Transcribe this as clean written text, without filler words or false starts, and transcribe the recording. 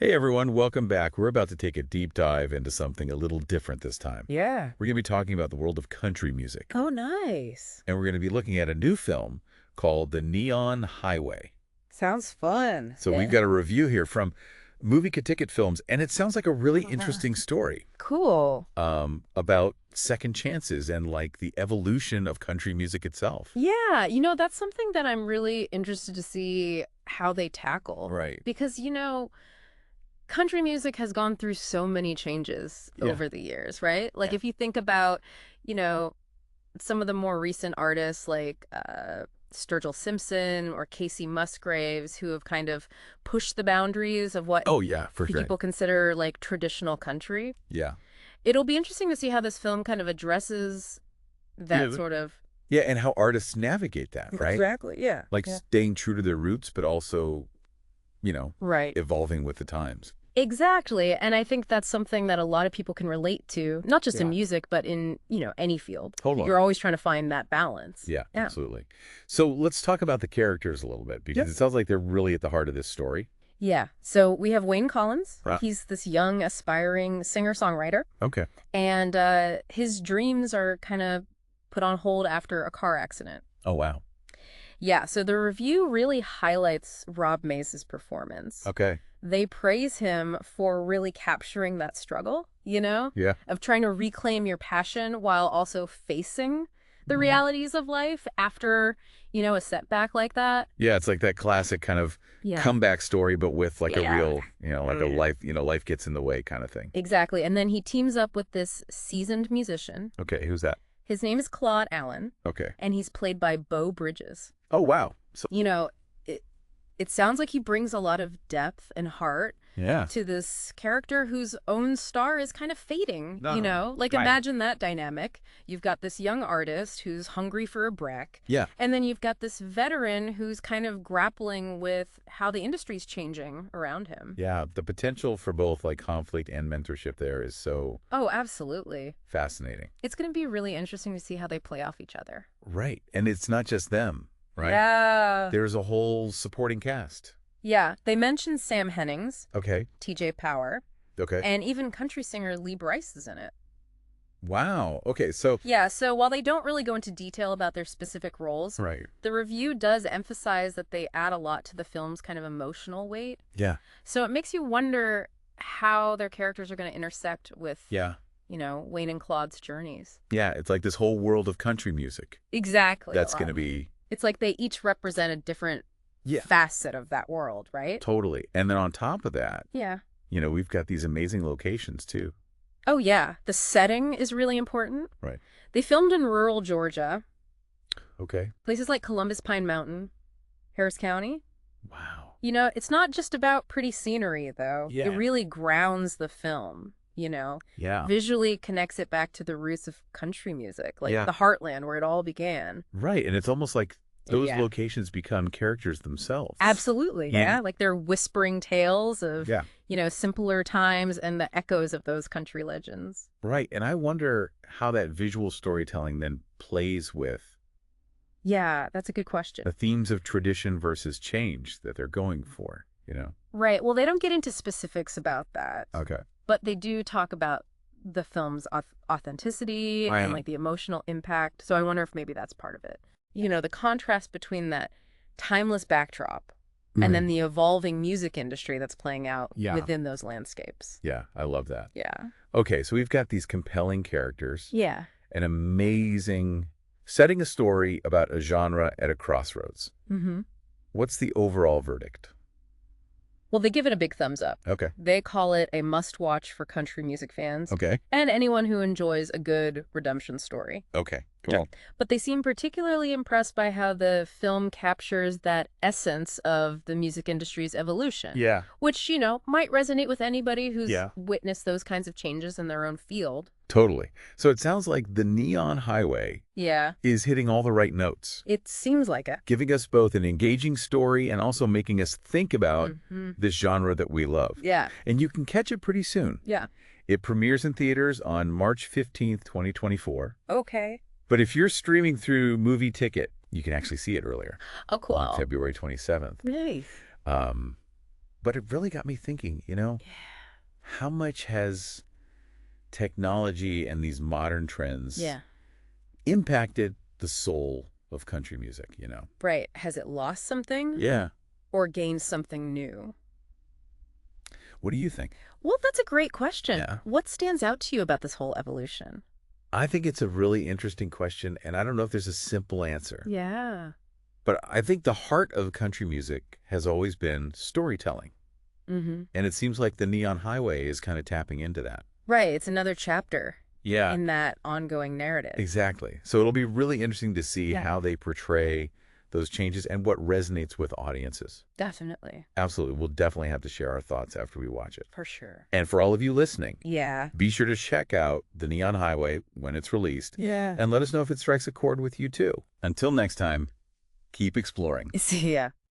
Hey everyone, welcome back. We're about to take a deep dive into something a little different this time. Yeah. We're going to be talking about the world of country music. Oh, nice. And we're going to be looking at a new film called The Neon Highway. Sounds fun. So we've got a review here from MovieKaTicket Films, and it sounds like a really interesting story Cool. about second chances and like the evolution of country music itself. Yeah, that's something that I'm really interested to see how they tackle. Right. Because, country music has gone through so many changes Yeah. over the years, right? Like Yeah. if you think about, some of the more recent artists like Sturgill Simpson or Casey Musgraves who have kind of pushed the boundaries of what Oh yeah, for sure. people consider like traditional country. Yeah. It'll be interesting to see how this film kind of addresses that Yeah. sort of... Yeah, and how artists navigate that, right? Exactly, yeah. Like Yeah. staying true to their roots, but also, Right. evolving with the times. Exactly. And I think that's something that a lot of people can relate to, not just in Yeah. music, but in, any field. Totally. You're always trying to find that balance. Yeah, Yeah. absolutely. So let's talk about the characters a little bit, because it sounds like they're really at the heart of this story. Yeah. So we have Wayne Collins. Right. He's this young, aspiring singer-songwriter. Okay. And his dreams are kind of put on hold after a car accident. Oh, wow. Yeah. So the review really highlights Rob Mays' performance. Okay. They praise him for really capturing that struggle, Yeah. of trying to reclaim your passion while also facing the realities of life after, a setback like that. Yeah, it's like that classic kind of Yeah. comeback story, but with like Yeah. a real, like a life, life gets in the way kind of thing. Exactly. And then he teams up with this seasoned musician. Okay, who's that? His name is Claude Allen, Okay. and he's played by Beau Bridges. Oh, wow. So, It sounds like he brings a lot of depth and heart yeah. to this character whose own star is kind of fading, Like Right. imagine that dynamic. You've got this young artist who's hungry for a break. Yeah. And then you've got this veteran who's kind of grappling with how the industry's changing around him. Yeah, the potential for both like conflict and mentorship there is so Oh, absolutely. fascinating. It's going to be really interesting to see how they play off each other. Right. And it's not just them, right? Yeah. There's a whole supporting cast. Yeah. They mentioned Sam Hennings, Okay. TJ Power, Okay. and even country singer Lee Brice is in it. Wow. Okay, so Yeah, so while they don't really go into detail about their specific roles, right. the review does emphasize that they add a lot to the film's kind of emotional weight. Yeah. So it makes you wonder how their characters are going to intersect with, Yeah. Wayne and Claude's journeys. Yeah, it's like this whole world of country music. Exactly. That's going to be It's like they each represent a different facet of that world, right? totally. And then on top of that, Yeah. we've got these amazing locations too. Oh, yeah. The setting is really important. Right. They filmed in rural Georgia, Okay. places like Columbus Pine Mountain, Harris County. Wow. It's not just about pretty scenery, though. Yeah. It really grounds the film, Yeah. visually connects it back to the roots of country music, like Yeah. the heartland where it all began. Right. And it's almost like those Yeah. locations become characters themselves. Absolutely, yeah. Like they're whispering tales of, Yeah. simpler times and the echoes of those country legends. Right. And I wonder how that visual storytelling then plays with Yeah, that's a good question. the themes of tradition versus change that they're going for, Right. Well, they don't get into specifics about that, Okay. but they do talk about the film's authenticity Right. and like the emotional impact. So I wonder if maybe that's part of it. The contrast between that timeless backdrop and then the evolving music industry that's playing out Yeah. within those landscapes. Yeah, I love that. Yeah. Okay, so we've got these compelling characters, Yeah. an amazing setting a story about a genre at a crossroads. Mm-hmm. What's the overall verdict? Well, they give it a big thumbs up. Okay. They call it a must-watch for country music fans Okay. and anyone who enjoys a good redemption story. Okay. Cool. But they seem particularly impressed by how the film captures that essence of the music industry's evolution. Yeah. Which, might resonate with anybody who's Yeah. witnessed those kinds of changes in their own field. Totally. So it sounds like the Neon Highway Yeah. is hitting all the right notes, It seems like it. giving us both an engaging story and also making us think about Mhm. this genre that we love. Yeah. And you can catch it pretty soon. Yeah. It premieres in theaters on March 15th, 2024. Okay. But if you're streaming through MovieKaTicket, you can actually see it earlier Oh, cool. on February 27th. Nice. But it really got me thinking, how much has technology and these modern trends Yeah. impacted the soul of country music, Right. Has it lost something Yeah. or gained something new? What do you think? Well, that's a great question. Yeah. What stands out to you about this whole evolution? I think it's a really interesting question, and I don't know if there's a simple answer. Yeah. But I think the heart of country music has always been storytelling. Mm-hmm. And it seems like the Neon Highway is kind of tapping into that. Right. It's another chapter Yeah, in that ongoing narrative. exactly. So it'll be really interesting to see how they portray those changes and what resonates with audiences. Definitely. Absolutely. We'll definitely have to share our thoughts after we watch it. For sure. And for all of you listening, Yeah. be sure to check out The Neon Highway when it's released. Yeah. And let us know if it strikes a chord with you too. Until next time, keep exploring. See ya.